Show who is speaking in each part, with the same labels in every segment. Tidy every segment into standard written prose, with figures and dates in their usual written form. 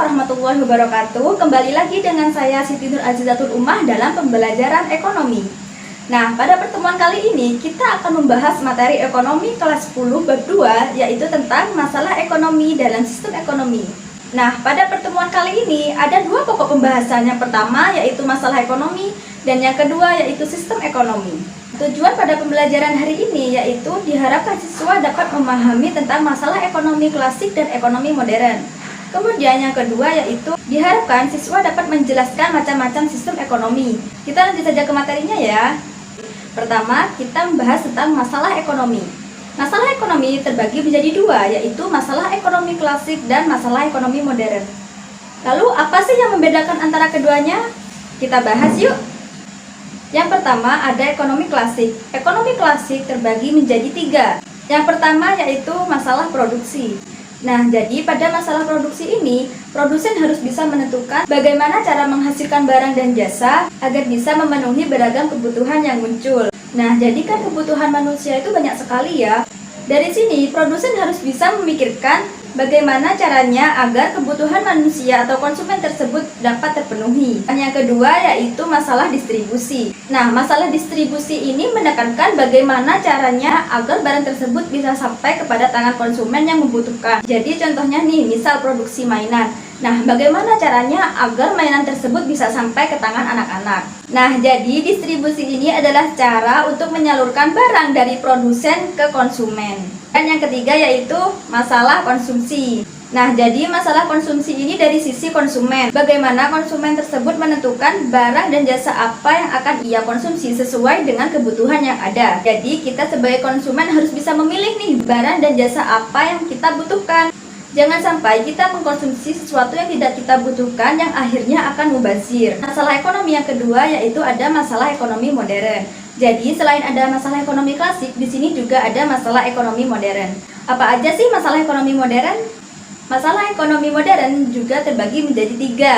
Speaker 1: warahmatullahi wabarakatuh. Kembali lagi dengan saya Siti Nur Azizatul Ummah dalam pembelajaran ekonomi. Nah, pada pertemuan kali ini kita akan membahas materi ekonomi kelas 10 bab 2, yaitu tentang masalah ekonomi dalam sistem ekonomi. Nah, pada pertemuan kali ini ada dua pokok pembahasan. Yang pertama yaitu masalah ekonomi dan yang kedua yaitu sistem ekonomi. Tujuan pada pembelajaran hari ini yaitu diharapkan siswa dapat memahami tentang masalah ekonomi klasik dan ekonomi modern. Kemudian yang kedua yaitu diharapkan siswa dapat menjelaskan macam-macam sistem ekonomi. Kita lanjut saja ke materinya ya. Pertama, kita membahas tentang masalah ekonomi. Masalah ekonomi terbagi menjadi dua, yaitu masalah ekonomi klasik dan masalah ekonomi modern. Lalu apa sih yang membedakan antara keduanya? Kita bahas yuk. Yang pertama ada ekonomi klasik. Ekonomi klasik terbagi menjadi tiga. Yang pertama yaitu masalah produksi. Nah, jadi pada masalah produksi ini, produsen harus bisa menentukan bagaimana cara menghasilkan barang dan jasa agar bisa memenuhi beragam kebutuhan yang muncul. Nah, jadi kan kebutuhan manusia itu banyak sekali ya. Dari sini, produsen harus bisa memikirkan bagaimana caranya agar kebutuhan manusia atau konsumen tersebut dapat terpenuhi. Dan yang kedua yaitu masalah distribusi. Nah, masalah distribusi ini menekankan bagaimana caranya agar barang tersebut bisa sampai kepada tangan konsumen yang membutuhkan. Jadi contohnya nih, misal produksi mainan. Nah, bagaimana caranya agar mainan tersebut bisa sampai ke tangan anak-anak. Nah, jadi distribusi ini adalah cara untuk menyalurkan barang dari produsen ke konsumen. Dan yang ketiga yaitu masalah konsumsi. Nah, jadi masalah konsumsi ini dari sisi konsumen. Bagaimana konsumen tersebut menentukan barang dan jasa apa yang akan ia konsumsi sesuai dengan kebutuhan yang ada. Jadi kita sebagai konsumen harus bisa memilih nih barang dan jasa apa yang kita butuhkan. Jangan sampai kita mengkonsumsi sesuatu yang tidak kita butuhkan yang akhirnya akan mubazir. Masalah ekonomi yang kedua yaitu ada masalah ekonomi modern. Jadi selain ada masalah ekonomi klasik, di sini juga ada masalah ekonomi modern. Apa aja sih masalah ekonomi modern? Masalah ekonomi modern juga terbagi menjadi tiga.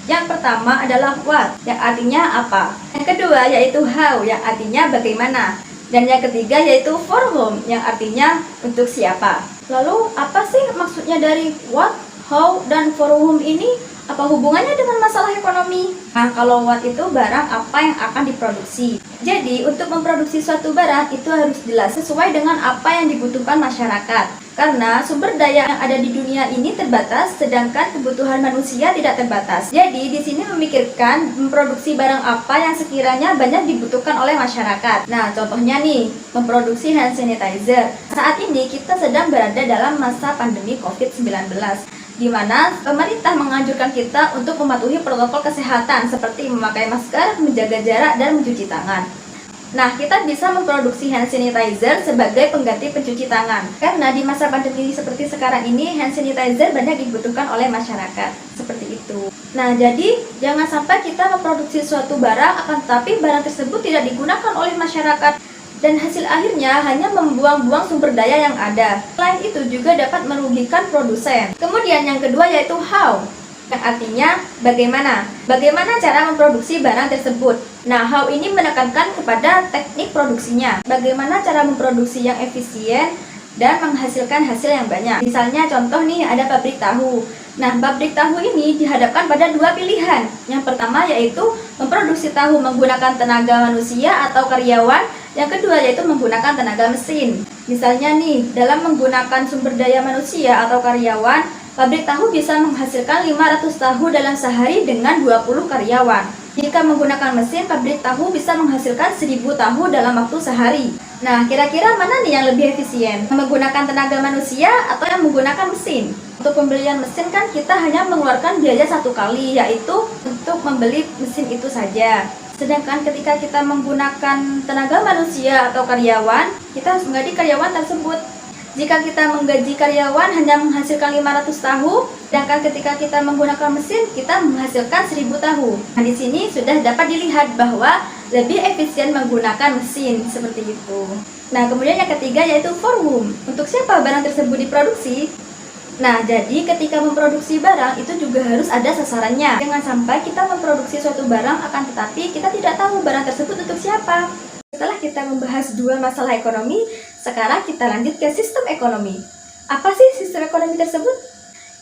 Speaker 1: Yang pertama adalah what, yang artinya apa. Yang kedua yaitu how, yang artinya bagaimana. Dan yang ketiga yaitu for whom, yang artinya untuk siapa. Lalu apa sih maksudnya dari what, how, dan for whom ini? Apa hubungannya dengan masalah ekonomi? Nah, kalau what itu barang apa yang akan diproduksi. Jadi, untuk memproduksi suatu barang itu harus jelas sesuai dengan apa yang dibutuhkan masyarakat. Karena sumber daya yang ada di dunia ini terbatas, sedangkan kebutuhan manusia tidak terbatas. Jadi, di sini memikirkan memproduksi barang apa yang sekiranya banyak dibutuhkan oleh masyarakat. Nah, contohnya nih, memproduksi hand sanitizer. Saat ini kita sedang berada dalam masa pandemi COVID-19. Di mana pemerintah menganjurkan kita untuk mematuhi protokol kesehatan seperti memakai masker, menjaga jarak, dan mencuci tangan. Nah, kita bisa memproduksi hand sanitizer sebagai pengganti pencuci tangan. Karena di masa pandemi seperti sekarang ini, hand sanitizer banyak dibutuhkan oleh masyarakat. Seperti itu. Nah, jadi jangan sampai kita memproduksi suatu barang, akan tetapi barang tersebut tidak digunakan oleh masyarakat. Dan hasil akhirnya hanya membuang-buang sumber daya yang ada. Selain itu juga dapat merugikan produsen. Kemudian yang kedua yaitu how, yang artinya bagaimana. Bagaimana cara memproduksi barang tersebut. Nah, how ini menekankan kepada teknik produksinya. Bagaimana cara memproduksi yang efisien dan menghasilkan hasil yang banyak. Misalnya contoh nih, ada pabrik tahu. Nah, pabrik tahu ini dihadapkan pada dua pilihan. Yang pertama yaitu memproduksi tahu menggunakan tenaga manusia atau karyawan. Yang kedua yaitu menggunakan tenaga mesin. Misalnya nih, dalam menggunakan sumber daya manusia atau karyawan, pabrik tahu bisa menghasilkan 500 tahu dalam sehari dengan 20 karyawan. Jika menggunakan mesin, pabrik tahu bisa menghasilkan 1000 tahu dalam waktu sehari. Nah, kira-kira mana nih yang lebih efisien? Menggunakan tenaga manusia atau yang menggunakan mesin? Untuk pembelian mesin kan kita hanya mengeluarkan biaya satu kali, yaitu untuk membeli mesin itu saja. Sedangkan ketika kita menggunakan tenaga manusia atau karyawan, kita harus menggaji karyawan tersebut. Jika kita menggaji karyawan hanya menghasilkan 500 tahu, sedangkan ketika kita menggunakan mesin, kita menghasilkan 1000 tahu. Nah, di sini sudah dapat dilihat bahwa lebih efisien menggunakan mesin, seperti itu. Nah, kemudian yang ketiga yaitu for whom. Untuk siapa barang tersebut diproduksi? Nah, jadi ketika memproduksi barang itu juga harus ada sasarannya. Jangan sampai kita memproduksi suatu barang akan tetapi kita tidak tahu barang tersebut untuk siapa. Setelah kita membahas dua masalah ekonomi, sekarang kita lanjut ke sistem ekonomi. Apa sih sistem ekonomi tersebut?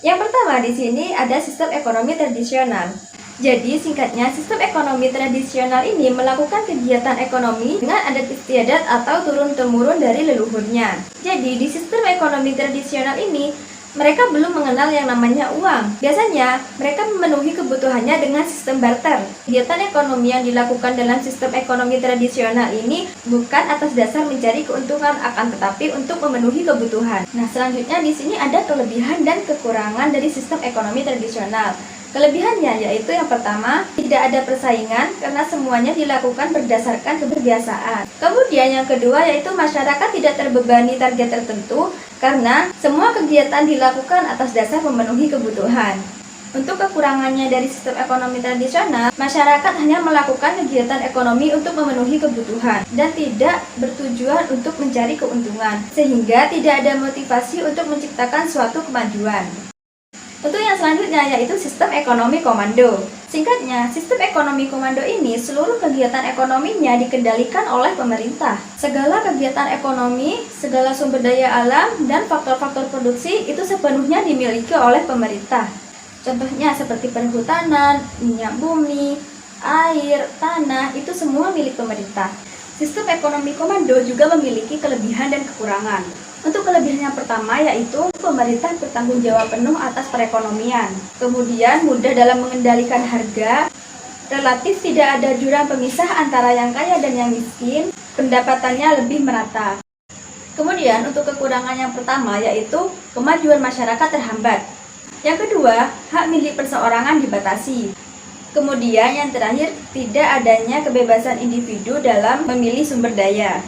Speaker 1: Yang pertama di sini ada sistem ekonomi tradisional. Jadi singkatnya, sistem ekonomi tradisional ini melakukan kegiatan ekonomi dengan adat istiadat atau turun-temurun dari leluhurnya. Jadi di sistem ekonomi tradisional ini, mereka belum mengenal yang namanya uang. Biasanya, mereka memenuhi kebutuhannya dengan sistem barter. Kegiatan ekonomi yang dilakukan dalam sistem ekonomi tradisional ini bukan atas dasar mencari keuntungan, akan tetapi untuk memenuhi kebutuhan. Nah, selanjutnya di sini ada kelebihan dan kekurangan dari sistem ekonomi tradisional. Kelebihannya yaitu yang pertama, tidak ada persaingan karena semuanya dilakukan berdasarkan kebiasaan. Kemudian yang kedua yaitu masyarakat tidak terbebani target tertentu karena semua kegiatan dilakukan atas dasar memenuhi kebutuhan. Untuk kekurangannya dari sistem ekonomi tradisional, masyarakat hanya melakukan kegiatan ekonomi untuk memenuhi kebutuhan dan tidak bertujuan untuk mencari keuntungan, sehingga tidak ada motivasi untuk menciptakan suatu kemajuan. Untuk yang selanjutnya yaitu sistem ekonomi komando. Singkatnya, sistem ekonomi komando ini seluruh kegiatan ekonominya dikendalikan oleh pemerintah. Segala kegiatan ekonomi, segala sumber daya alam, dan faktor-faktor produksi itu sepenuhnya dimiliki oleh pemerintah. Contohnya seperti perhutanan, minyak bumi, air, tanah, itu semua milik pemerintah. Sistem ekonomi komando juga memiliki kelebihan dan kekurangan. Untuk kelebihan yang pertama yaitu pemerintah bertanggung jawab penuh atas perekonomian. Kemudian mudah dalam mengendalikan harga, relatif tidak ada jurang pemisah antara yang kaya dan yang miskin, pendapatannya lebih merata. Kemudian untuk kekurangan yang pertama yaitu kemajuan masyarakat terhambat. Yang kedua, hak milik perseorangan dibatasi. Kemudian yang terakhir, tidak adanya kebebasan individu dalam memilih sumber daya.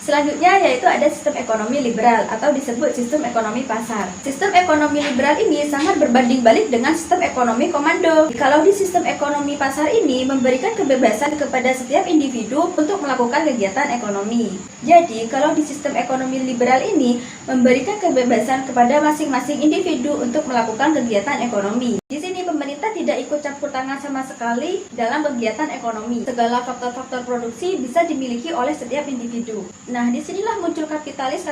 Speaker 1: Selanjutnya yaitu ada sistem ekonomi liberal atau disebut sistem ekonomi pasar. Sistem ekonomi liberal ini sangat berbanding balik dengan sistem ekonomi komando. Kalau di sistem ekonomi pasar ini memberikan kebebasan kepada setiap individu untuk melakukan kegiatan ekonomi. Jadi kalau di sistem ekonomi liberal ini memberikan kebebasan kepada masing-masing individu untuk melakukan kegiatan ekonomi. Di sini pemerintah tidak ikut campur tangan sama sekali dalam kegiatan ekonomi. Segala faktor-faktor produksi bisa dimiliki oleh setiap individu. Nah, disinilah muncul kapitalis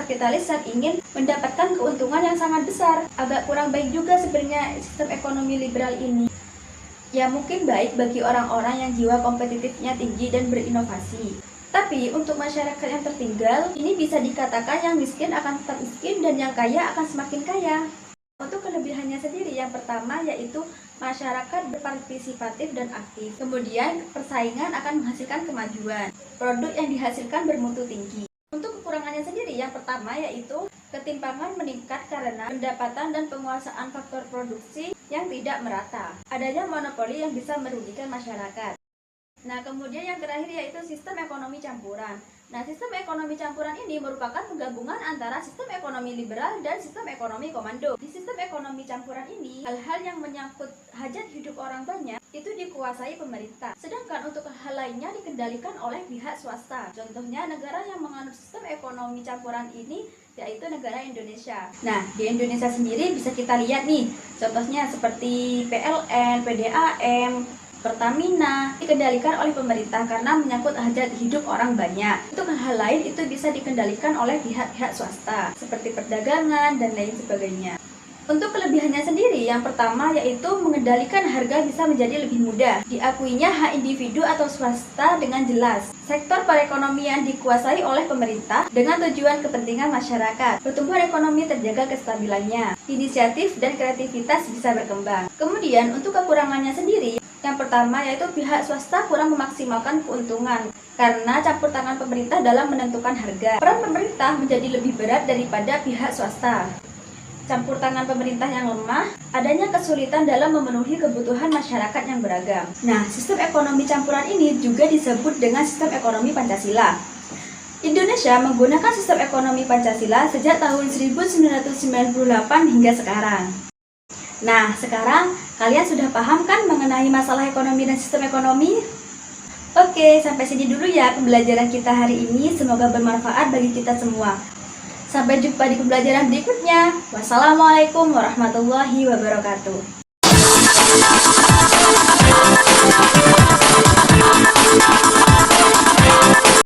Speaker 1: yang ingin mendapatkan keuntungan yang sangat besar. Agak kurang baik juga sebenarnya sistem ekonomi liberal ini. Ya mungkin baik bagi orang-orang yang jiwa kompetitifnya tinggi dan berinovasi. Tapi untuk masyarakat yang tertinggal, ini bisa dikatakan yang miskin akan tetap miskin dan yang kaya akan semakin kaya. Untuk kelebihannya sendiri, yang pertama yaitu masyarakat berpartisipatif dan aktif. Kemudian persaingan akan menghasilkan kemajuan. Produk yang dihasilkan bermutu tinggi. Untuk kekurangannya sendiri, yang pertama yaitu ketimpangan meningkat karena pendapatan dan penguasaan faktor produksi yang tidak merata. Adanya monopoli yang bisa merugikan masyarakat. Nah, kemudian yang terakhir yaitu sistem ekonomi campuran. Nah, sistem ekonomi campuran ini merupakan penggabungan antara sistem ekonomi liberal dan sistem ekonomi komando. Di sistem ekonomi campuran ini, hal-hal yang menyangkut hajat hidup orang banyak itu dikuasai pemerintah. Sedangkan untuk hal lainnya dikendalikan oleh pihak swasta. Contohnya negara yang menganut sistem ekonomi campuran ini yaitu negara Indonesia. Nah, di Indonesia sendiri bisa kita lihat nih, contohnya seperti PLN, PDAM, Pertamina dikendalikan oleh pemerintah karena menyangkut hajat hidup orang banyak. Untuk hal lain itu bisa dikendalikan oleh pihak-pihak swasta seperti perdagangan dan lain sebagainya. Untuk kelebihannya sendiri, yang pertama yaitu mengendalikan harga bisa menjadi lebih mudah. Diakuinya hak individu atau swasta dengan jelas. Sektor perekonomian dikuasai oleh pemerintah dengan tujuan kepentingan masyarakat. Pertumbuhan ekonomi terjaga kestabilannya. Inisiatif dan kreativitas bisa berkembang. Kemudian untuk kekurangannya sendiri, yang pertama yaitu pihak swasta kurang memaksimalkan keuntungan karena campur tangan pemerintah dalam menentukan harga. Peran pemerintah menjadi lebih berat daripada pihak swasta. Campur tangan pemerintah yang lemah, adanya kesulitan dalam memenuhi kebutuhan masyarakat yang beragam. Nah, sistem ekonomi campuran ini juga disebut dengan sistem ekonomi Pancasila. Indonesia menggunakan sistem ekonomi Pancasila sejak tahun 1998 hingga sekarang. Nah, sekarang kalian sudah paham kan mengenai masalah ekonomi dan sistem ekonomi? Oke, sampai sini dulu ya pembelajaran kita hari ini. Semoga bermanfaat bagi kita semua. Sampai jumpa di pembelajaran berikutnya. Wassalamualaikum warahmatullahi wabarakatuh.